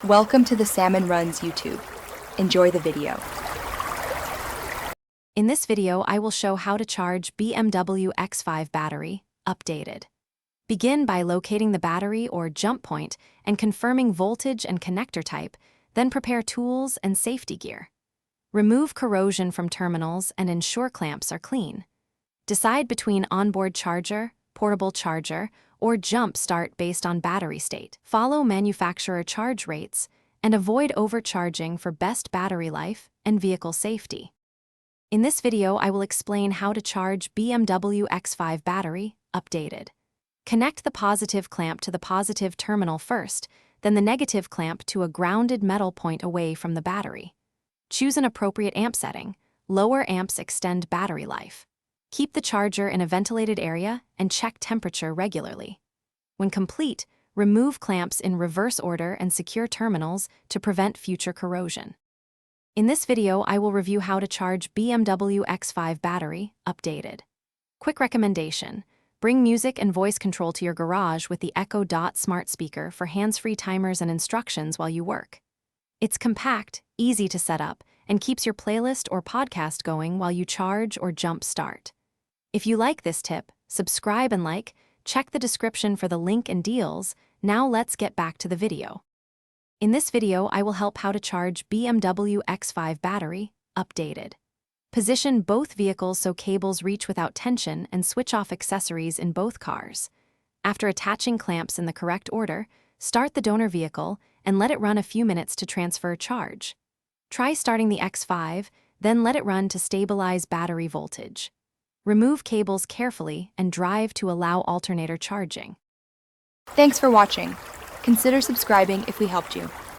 Welcome to the Salmon Runs YouTube. Enjoy the video. In this video, I will show how to charge BMW X5 battery, updated. Begin by locating the battery or jump point and confirming voltage and connector type, then prepare tools and safety gear. Remove corrosion from terminals and ensure clamps are clean. Decide between onboard charger, portable charger, or jump start based on battery state. Follow manufacturer charge rates and avoid overcharging for best battery life and vehicle safety. In this video, I will explain how to charge BMW X5 battery, updated. Connect the positive clamp to the positive terminal first, then the negative clamp to a grounded metal point away from the battery. Choose an appropriate amp setting. Lower amps extend battery life. Keep the charger in a ventilated area and check temperature regularly. When complete, remove clamps in reverse order and secure terminals to prevent future corrosion. In this video, I will review how to charge BMW X5 battery, updated. Quick recommendation: bring music and voice control to your garage with the Echo Dot smart speaker for hands-free timers and instructions while you work. It's compact, easy to set up, and keeps your playlist or podcast going while you charge or jump start. If you like this tip, subscribe and like, check the description for the link and deals. Now let's get back to the video. In this video, I will help how to charge BMW X5 battery, updated. Position both vehicles so cables reach without tension and switch off accessories in both cars. After attaching clamps in the correct order, start the donor vehicle and let it run a few minutes to transfer charge. Try starting the X5, then let it run to stabilize battery voltage. Remove cables carefully and drive to allow alternator charging. Thanks for watching. Consider subscribing if we helped you.